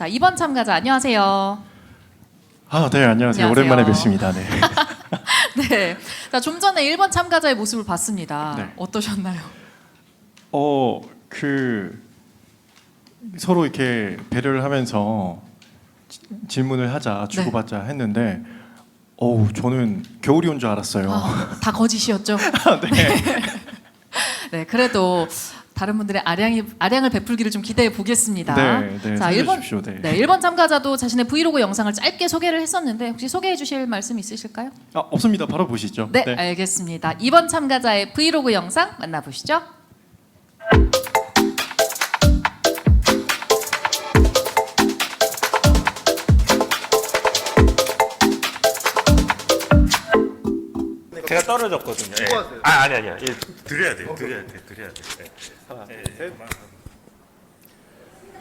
자, 2번 참가자 안녕하세요. 아, 네, 안녕하세요. 안녕하세요. 오랜만에 뵙습니다. 네. 네. 자, 좀 전에 1번 참가자의 모습을 봤습니다. 네. 어떠셨나요? 그 서로 이렇게 배려를 하면서 질문을 하자, 주고받자 했는데 저는 겨울이 온 줄 알았어요. 다 거짓이었죠? 네. 네, 그래도 다른 분들의 아량을 베풀기를 좀 기대해 보겠습니다. 네, 네, 자, 1번, 살려주십시오. 네. 네, 1번 참가자도 자신의 브이로그 영상을 짧게 소개를 했었는데 혹시 소개해 주실 말씀 있으실까요? 없습니다. 바로 보시죠. 네, 알겠습니다. 2번 참가자의 브이로그 영상 만나보시죠. 제가 떨어졌거든요. 예. 아니야. 예, 드려야 돼. 네.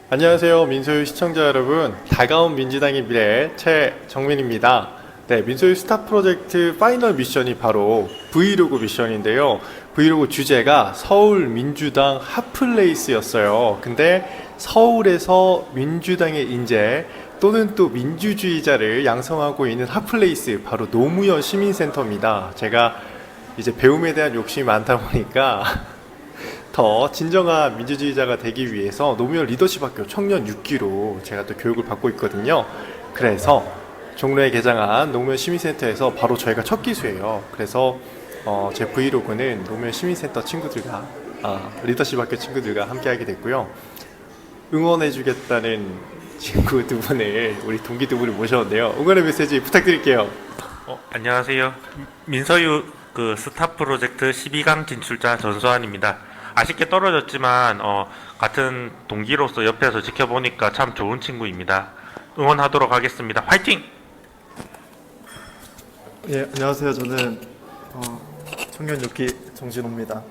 안녕하세요, 민소유 시청자 여러분. 다가온 민주당의 미래 최정민입니다. 네, 민소유 스타 프로젝트 파이널 미션이 바로 브이로그 미션인데요. 브이로그 주제가 서울 민주당 핫플레이스였어요. 근데 서울에서 민주당의 인재 또는 또 민주주의자를 양성하고 있는 핫플레이스, 바로 노무현 시민센터입니다. 제가 이제 배움에 대한 욕심이 많다 보니까 더 진정한 민주주의자가 되기 위해서 노무현 리더십 학교 청년 6기로 제가 또 교육을 받고 있거든요. 그래서 종로에 개장한 노무현 시민센터에서 바로 저희가 첫 기수예요. 그래서 제 브이로그는 노무현 시민센터 친구들과 리더십 학교 친구들과 함께 하게 됐고요. 응원해주겠다는 친구 두 분을, 우리 동기 두 분을 모셨는데요. 응원의 메시지 부탁드릴게요. 안녕하세요. 민서유 그 스타 프로젝트 12강 진출자 전소환입니다. 아쉽게 떨어졌지만 같은 동기로서 옆에서 지켜보니까 참 좋은 친구입니다. 응원하도록 하겠습니다. 화이팅! 예, 안녕하세요. 저는 청년 6기 정진호입니다.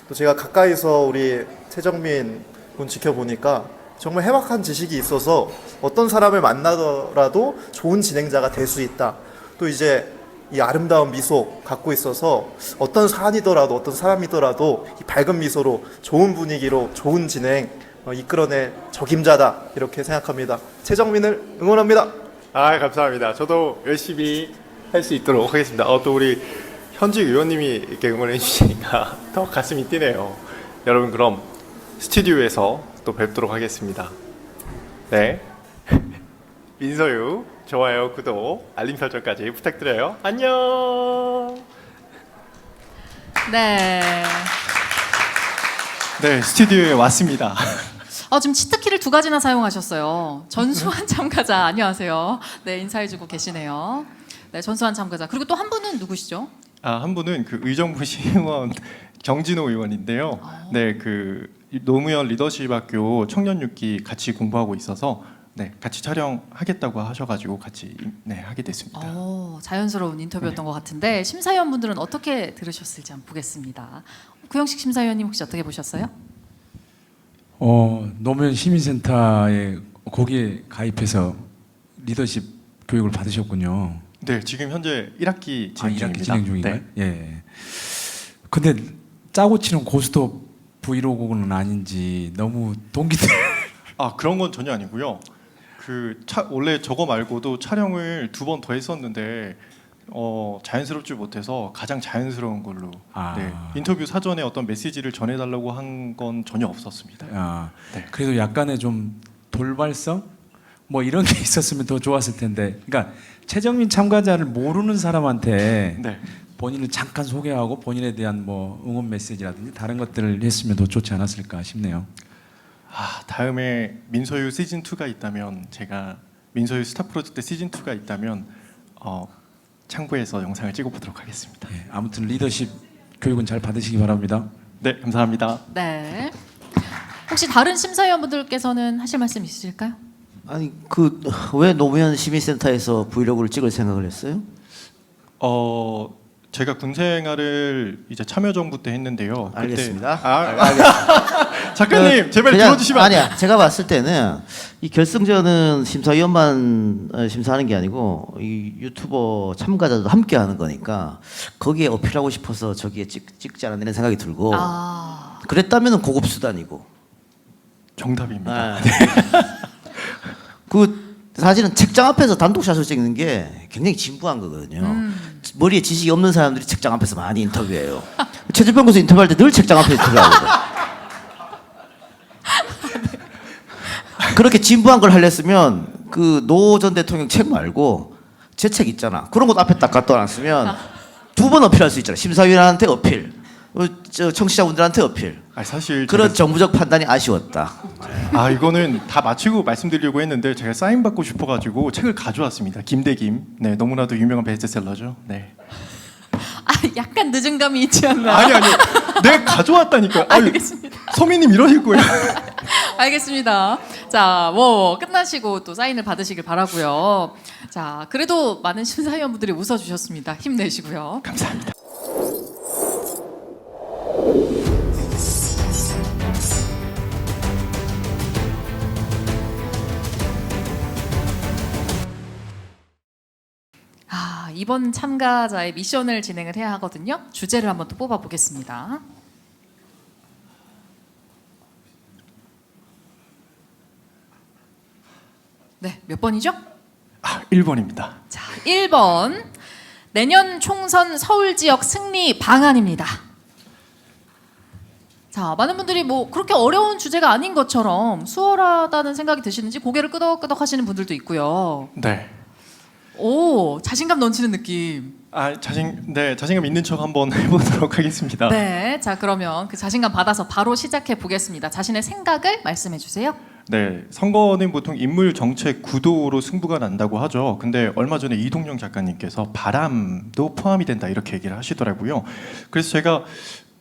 또 제가 가까이서 우리 최정민 군 지켜보니까 정말 해박한 지식이 있어서 어떤 사람을 만나더라도 좋은 진행자가 될 수 있다. 또 이제 이 아름다운 미소 갖고 있어서 어떤 사안이더라도 어떤 사람이더라도 이 밝은 미소로 좋은 분위기로 좋은 진행 이끌어낼 적임자다, 이렇게 생각합니다. 최정민을 응원합니다. 감사합니다. 저도 열심히 할 수 있도록 하겠습니다. 또 우리 현직 의원님이 이렇게 응원해 주시니까 더 가슴이 뛰네요. 여러분, 그럼 스튜디오에서 또 뵙도록 하겠습니다. 네. 민서유 좋아요, 구독, 알림 설정까지 부탁드려요. 안녕. 네. 네, 스튜디오에 왔습니다. 지금 치트키를 2가지나 사용하셨어요. 전수환 참가자 안녕하세요. 네, 인사해주고 계시네요. 네, 전수환 참가자. 그리고 또 한 분은 누구시죠? 한 분은 그 의정부 시의원 정진호 의원인데요. 네, 그 노무현 리더십 학교 청년 6기 같이 공부하고 있어서 같이 촬영하겠다고 하셔가지고 같이 하게 됐습니다. 자연스러운 인터뷰였던 것 같은데 심사위원분들은 어떻게 들으셨을지 한번 보겠습니다. 구영식 심사위원님 혹시 어떻게 보셨어요? 노무현 시민센터에 거기에 가입해서 리더십 교육을 받으셨군요. 네, 지금 현재 1학기 진행 중입니다. 1학기 진행 중인가요? 네. 예. 근데 짜고 치는 고스톱 브이로그는 아닌지 너무 동기들 그런 건 전혀 아니고요. 원래 저거 말고도 촬영을 2번 더 했었는데 자연스럽지 못해서 가장 자연스러운 걸로 인터뷰 사전에 어떤 메시지를 전해달라고 한 건 전혀 없었습니다. 네. 그래도 약간의 좀 돌발성 뭐 이런 게 있었으면 더 좋았을 텐데, 그러니까 최정민 참가자를 모르는 사람한테 본인을 잠깐 소개하고 본인에 대한 뭐 응원 메시지라든지 다른 것들을 했으면 더 좋지 않았을까 싶네요. 다음에 민서유 시즌 2가 있다면, 제가 민서유 스타 프로젝트 시즌 2가 있다면 참고해서 영상을 찍어보도록 하겠습니다. 예, 아무튼 리더십 교육은 잘 받으시기 바랍니다. 네, 감사합니다. 네. 혹시 다른 심사위원분들께서는 하실 말씀 있으실까요? 아니 왜 노무현 시민센터에서 브이로그를 찍을 생각을 했어요? 제가 군 생활을 이제 참여정부 때 했는데요. 알겠습니다. 알겠습니다. 작가님, 제발 들어주시면 아니야. 제가 봤을 때는 이 결승전은 심사위원만 심사하는 게 아니고 이 유튜버 참가자도 함께 하는 거니까 거기에 어필하고 싶어서 저기에 찍지 않았나 이런 생각이 들고, 그랬다면 고급 수단이고. 정답입니다. 그 사실은 책장 앞에서 단독샷을 찍는 게 굉장히 진부한 거거든요. 머리에 지식이 없는 사람들이 책장 앞에서 많이 인터뷰해요. 최재병 교수 인터뷰할 때 늘 책장 앞에서 인터뷰하거든요. 그렇게 진부한 걸 하렸으면 그 노 전 대통령 책 말고 제 책 있잖아. 그런 것도 앞에 딱 갖다 놨으면 두 번 어필할 수 있잖아. 심사위원한테 어필, 청취자분들한테 어필. 사실 그런 정부적 판단이 아쉬웠다. 이거는 다 마치고 말씀드리려고 했는데 제가 사인 받고 싶어가지고 책을 가져왔습니다. 김대김. 네, 너무나도 유명한 베스트셀러죠. 네. 약간 늦은 감이 있지 않나요? 아니 내가 가져왔다니까. 알겠습니다. 서민님 이러실 거예요. 알겠습니다. 자, 뭐 끝나시고 또 사인을 받으시길 바라고요. 자, 그래도 많은 심사위원분들이 웃어주셨습니다. 힘내시고요. 감사합니다. 이번 참가자의 미션을 진행을 해야 하거든요. 주제를 한번 또 뽑아보겠습니다. 네, 몇 번이죠? 1번입니다. 자, 1번. 내년 총선 서울 지역 승리 방안입니다. 자, 많은 분들이 뭐 그렇게 어려운 주제가 아닌 것처럼 수월하다는 생각이 드시는지 고개를 끄덕끄덕 하시는 분들도 있고요. 네. 오, 자신감 넘치는 느낌. 자신감 있는 척 한번 해보도록 하겠습니다. 네, 자 그러면 그 자신감 받아서 바로 시작해 보겠습니다. 자신의 생각을 말씀해 주세요. 네, 선거는 보통 인물 정책 구도로 승부가 난다고 하죠. 근데 얼마 전에 이동영 작가님께서 바람도 포함이 된다 이렇게 얘기를 하시더라고요. 그래서 제가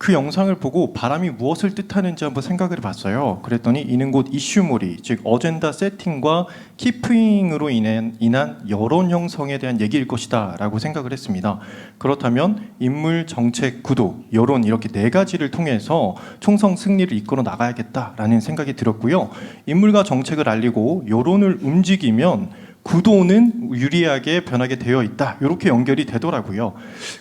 그 영상을 보고 바람이 무엇을 뜻하는지 한번 생각을 해봤어요. 그랬더니 이는 곧 이슈몰이, 즉 어젠다 세팅과 키프잉으로 인한 여론 형성에 대한 얘기일 것이다 라고 생각을 했습니다. 그렇다면 인물, 정책, 구도, 여론 이렇게 네 가지를 통해서 총선 승리를 이끌어 나가야겠다라는 생각이 들었고요. 인물과 정책을 알리고 여론을 움직이면 구도는 유리하게 변하게 되어 있다. 이렇게 연결이 되더라고요.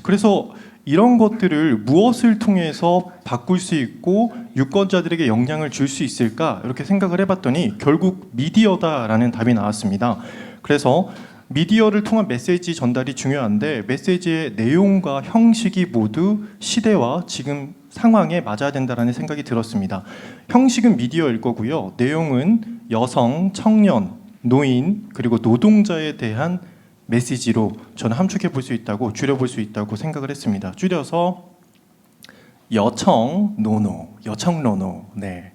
그래서 이런 것들을 무엇을 통해서 바꿀 수 있고 유권자들에게 영향을 줄 수 있을까 이렇게 생각을 해봤더니 결국 미디어다라는 답이 나왔습니다. 그래서 미디어를 통한 메시지 전달이 중요한데 메시지의 내용과 형식이 모두 시대와 지금 상황에 맞아야 된다라는 생각이 들었습니다. 형식은 미디어일 거고요. 내용은 여성, 청년, 노인 그리고 노동자에 대한 메시지로 저는 함축해 볼 수 있다고 줄여볼 수 있다고 생각을 했습니다. 줄여서 여청노노. 네.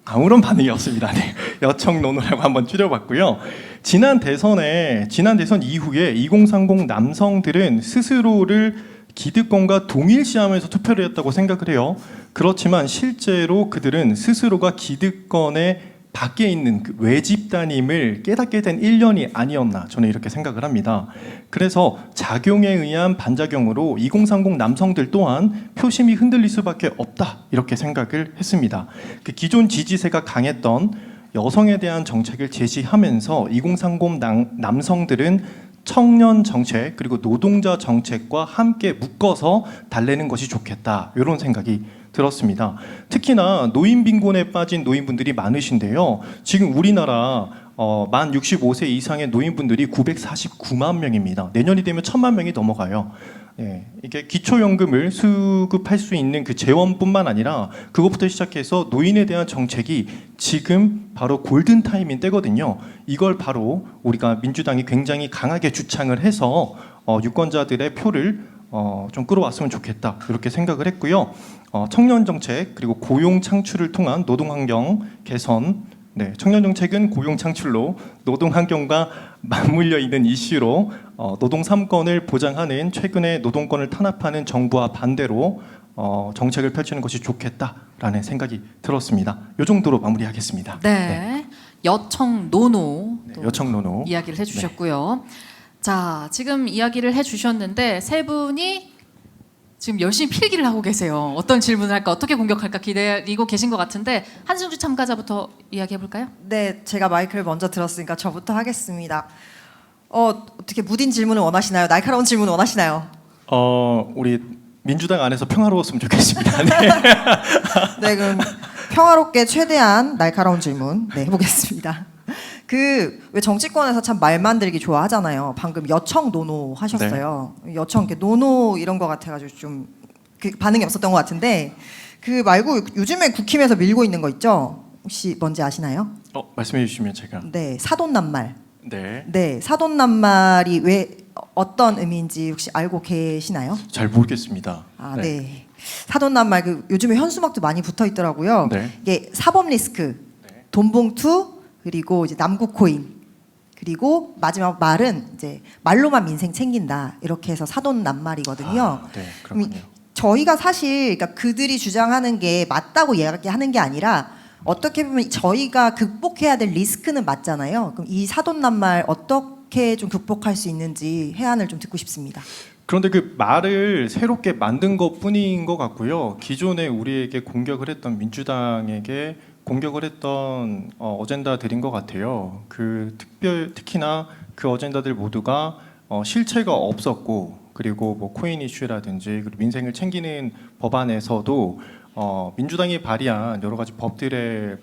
아무런 반응이 없습니다. 네. 여청노노라고 한번 줄여봤고요. 지난 대선 이후에 2030 남성들은 스스로를 기득권과 동일시하면서 투표를 했다고 생각을 해요. 그렇지만 실제로 그들은 스스로가 기득권의 밖에 있는 그 외집단임을 깨닫게 된 1년이 아니었나 저는 이렇게 생각을 합니다. 그래서 작용에 의한 반작용으로 2030 남성들 또한 표심이 흔들릴 수밖에 없다 이렇게 생각을 했습니다. 그 기존 지지세가 강했던 여성에 대한 정책을 제시하면서 2030 남성들은 청년 정책 그리고 노동자 정책과 함께 묶어서 달래는 것이 좋겠다 이런 생각이 들었습니다. 특히나 노인 빈곤에 빠진 노인분들이 많으신데요. 지금 우리나라 만 65세 이상의 노인분들이 949만 명입니다. 내년이 되면 1000만 명이 넘어가요. 예, 이게 기초연금을 수급할 수 있는 그 재원뿐만 아니라 그것부터 시작해서 노인에 대한 정책이 지금 바로 골든 타임인 때거든요. 이걸 바로 우리가 민주당이 굉장히 강하게 주창을 해서 유권자들의 표를 좀 끌어왔으면 좋겠다 이렇게 생각을 했고요. 청년 정책 그리고 고용 창출을 통한 노동 환경 개선. 네, 청년 정책은 고용 창출로 노동 환경과 맞물려 있는 이슈로 노동 3권을 보장하는 최근의 노동권을 탄압하는 정부와 반대로 정책을 펼치는 것이 좋겠다라는 생각이 들었습니다. 이 정도로 마무리하겠습니다. 네, 여청노노 네, 여청노노 이야기를 해주셨고요. 자, 지금 이야기를 해주셨는데 세 분이 지금 열심히 필기를 하고 계세요. 어떤 질문을 할까, 어떻게 공격할까 기다리고 계신 것 같은데 한승주 참가자부터 이야기해 볼까요? 네, 제가 마이크를 먼저 들었으니까 저부터 하겠습니다. 어떻게 무딘 질문을 원하시나요? 날카로운 질문 원하시나요? 우리 민주당 안에서 평화로웠으면 좋겠습니다. 네. 네, 그럼 평화롭게 최대한 날카로운 질문 해보겠습니다. 그 왜 정치권에서 참 말 만들기 좋아하잖아요. 방금 여청 노노 하셨어요. 여청 이렇게 노노 이런 거 같아가지고 좀 그 반응이 없었던 것 같은데 그 말고 요즘에 국힘에서 밀고 있는 거 있죠? 혹시 뭔지 아시나요? 말씀해 주시면 제가. 네, 사돈낱말. 네. 네, 사돈낱말이 왜 어떤 의미인지 혹시 알고 계시나요? 잘 모르겠습니다. 아, 네. 사돈낱말 그 요즘에 현수막도 많이 붙어 있더라고요. 네. 이게 사법 리스크, 돈봉투 그리고 이제 남국 코인 그리고 마지막 말은 이제 말로만 민생 챙긴다 이렇게 해서 사돈낱말이거든요. 네, 그럼 그렇군요. 저희가 사실 그러니까 그들이 주장하는 게 맞다고 이야기하는 게 아니라 어떻게 보면 저희가 극복해야 될 리스크는 맞잖아요. 그럼 이 사돈낱말 어떻게 좀 극복할 수 있는지 해안을 좀 듣고 싶습니다. 그런데 그 말을 새롭게 만든 것뿐인 것 같고요. 기존에 우리에게 공격을 했던 민주당에게 공격을 했던 어젠다들인 것 같아요. 특히나 그 어젠다들 모두가 실체가 없었고, 그리고 뭐 코인 이슈라든지 그리고 민생을 챙기는 법안에서도 민주당이 발의한 여러 가지 법들을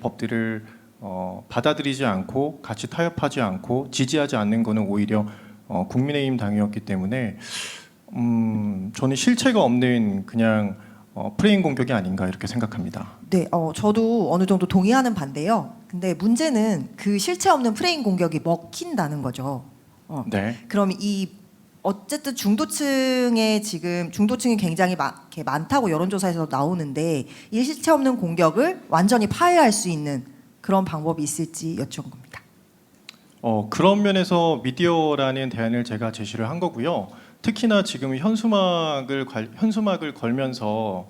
받아들이지 않고 같이 타협하지 않고 지지하지 않는 것은 오히려 국민의힘 당이었기 때문에 저는 실체가 없는 그냥 프레임 공격이 아닌가 이렇게 생각합니다. 네, 저도 어느 정도 동의하는 반대요. 근데 문제는 그 실체 없는 프레임 공격이 먹힌다는 거죠. 네. 그럼 이 어쨌든 중도층이 굉장히 이렇게 많다고 여론조사에서 나오는데 이 실체 없는 공격을 완전히 파해할 수 있는 그런 방법이 있을지 여쭤본 겁니다. 그런 면에서 미디어라는 대안을 제가 제시를 한 거고요. 특히나 지금 현수막을 걸면서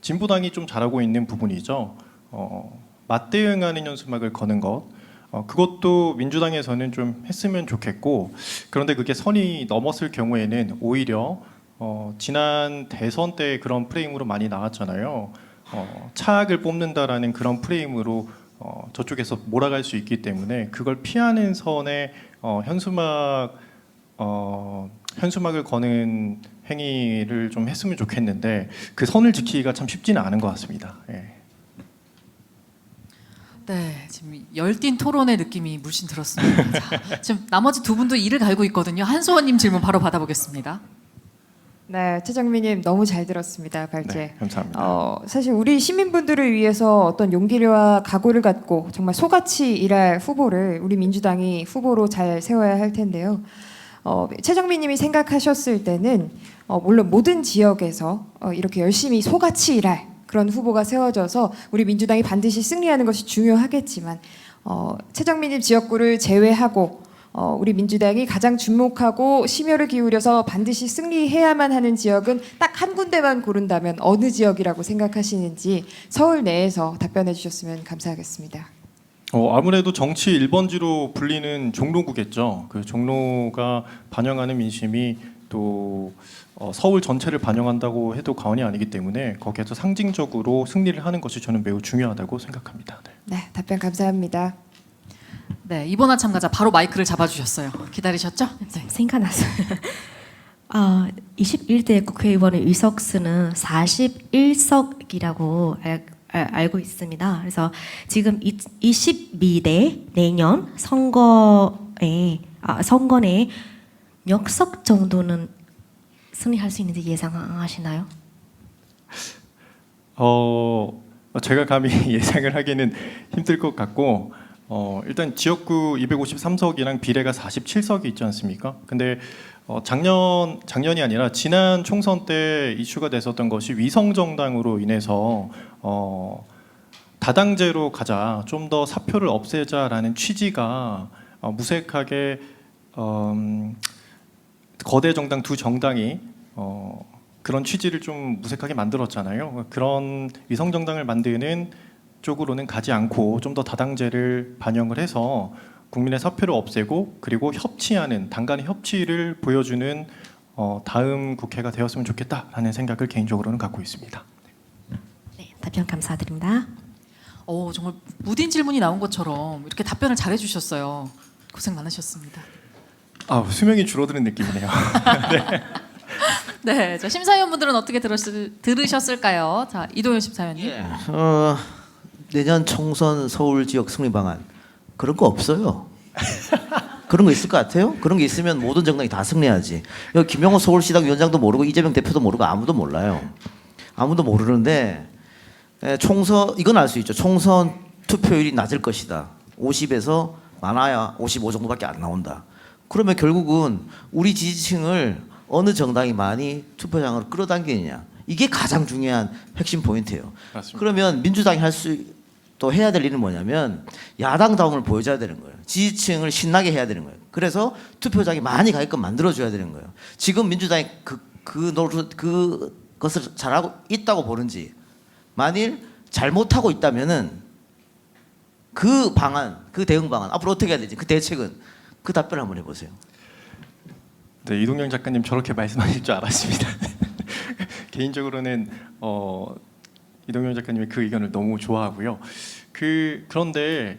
진보당이 좀 잘하고 있는 부분이죠. 맞대응하는 현수막을 거는 것. 그것도 민주당에서는 좀 했으면 좋겠고, 그런데 그게 선이 넘었을 경우에는 오히려 지난 대선 때 그런 프레임으로 많이 나왔잖아요. 차악을 뽑는다라는 그런 프레임으로 저쪽에서 몰아갈 수 있기 때문에 그걸 피하는 선에 현수막을 거는 행위를 좀 했으면 좋겠는데 그 선을 지키기가 참 쉽지는 않은 것 같습니다. 예. 네, 지금 열띤 토론의 느낌이 물씬 들었습니다. 자, 지금 나머지 두 분도 이를 갈고 있거든요. 한소원님 질문 바로 받아보겠습니다. 네, 최정민님 너무 잘 들었습니다. 발제. 네, 감사합니다. 사실 우리 시민분들을 위해서 어떤 용기와 각오를 갖고 정말 소같이 일할 후보를 우리 민주당이 후보로 잘 세워야 할 텐데요. 최정민님이 생각하셨을 때는 물론 모든 지역에서 이렇게 열심히 소같이 일할 그런 후보가 세워져서 우리 민주당이 반드시 승리하는 것이 중요하겠지만 최정민님 지역구를 제외하고 우리 민주당이 가장 주목하고 심혈을 기울여서 반드시 승리해야만 하는 지역은 딱 한 군데만 고른다면 어느 지역이라고 생각하시는지 서울 내에서 답변해 주셨으면 감사하겠습니다. 아무래도 정치 1번지로 불리는 종로구겠죠. 그 종로가 반영하는 민심이 또 서울 전체를 반영한다고 해도 과언이 아니기 때문에 거기에서 상징적으로 승리를 하는 것이 저는 매우 중요하다고 생각합니다. 네. 네, 답변 감사합니다. 네, 이번화 참가자 바로 마이크를 잡아주셨어요. 기다리셨죠? 네. 생각났어요. 21대 국회의원의 의석수는 41석이라고 알고 있습니다. 그래서 지금 22대 내년 선거에 몇 석 정도는 승리할 수 있는지 예상하시나요? 제가 감히 예상을 하기는 힘들 것 같고 일단 지역구 253석이랑 비례가 47석이 있지 않습니까? 근데 작년이 아니라 지난 총선 때 이슈가 됐었던 것이 위성 정당으로 인해서 다당제로 가자, 좀 더 사표를 없애자라는 취지가 무색하게 거대 정당 두 정당이 그런 취지를 좀 무색하게 만들었잖아요. 그런 위성 정당을 만드는 쪽으로는 가지 않고 좀 더 다당제를 반영을 해서 국민의 사표를 없애고 그리고 협치하는 당 간의 협치를 보여주는 다음 국회가 되었으면 좋겠다라는 생각을 개인적으로는 갖고 있습니다. 네, 답변 감사드립니다. 정말 무딘 질문이 나온 것처럼 이렇게 답변을 잘해주셨어요. 고생 많으셨습니다. 수명이 줄어드는 느낌이네요. 네, 자, 심사위원분들은 어떻게 들으셨을까요? 자, 이도현 심사위원님. 내년 총선 서울 지역 승리 방안 그런 거 없어요. 그런 거 있을 것 같아요? 그런 게 있으면 모든 정당이 다 승리하지. 여기 김영호 서울시당 위원장도 모르고 이재명 대표도 모르고 아무도 몰라요. 아무도 모르는데 총선 이건 알 수 있죠. 총선 투표율이 낮을 것이다. 50에서 많아야 55 정도밖에 안 나온다. 그러면 결국은 우리 지지층을 어느 정당이 많이 투표장으로 끌어당기느냐. 이게 가장 중요한 핵심 포인트예요. 맞습니다. 그러면 민주당이 할 수 또 해야 될 일은 뭐냐면 야당다움을 보여줘야 되는 거예요. 지지층을 신나게 해야 되는 거예요. 그래서 투표장이 많이 가게끔 만들어줘야 되는 거예요. 지금 민주당이 그것을 잘하고 있다고 보는지 만일 잘못하고 있다면은 그 방안, 그 대응 방안 앞으로 어떻게 해야 되지? 그 대책은 그 답변을 한번 해보세요. 네, 이동영 작가님 저렇게 말씀하실 줄 알았습니다. 개인적으로는 이동영 작가님의 그 의견을 너무 좋아하고요. 그런데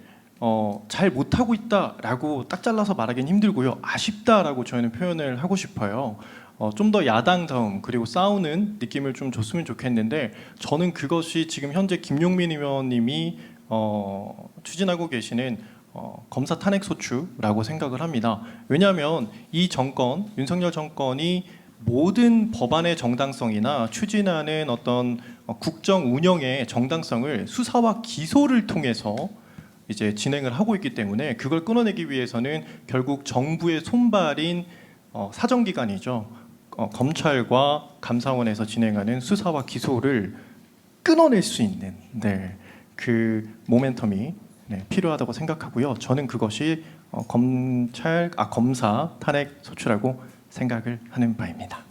잘 못하고 있다라고 딱 잘라서 말하기는 힘들고요. 아쉽다라고 저희는 표현을 하고 싶어요. 좀 더 야당다움 그리고 싸우는 느낌을 좀 줬으면 좋겠는데 저는 그것이 지금 현재 김용민 의원님이 추진하고 계시는 검사 탄핵 소추라고 생각을 합니다. 왜냐하면 이 정권, 윤석열 정권이 모든 법안의 정당성이나 추진하는 어떤 국정 운영의 정당성을 수사와 기소를 통해서 이제 진행을 하고 있기 때문에 그걸 끊어내기 위해서는 결국 정부의 손발인 사정기관이죠. 검찰과 감사원에서 진행하는 수사와 기소를 끊어낼 수 있는 그 모멘텀이 필요하다고 생각하고요. 저는 그것이 검사 탄핵 소추라고 생각을 하는 바입니다.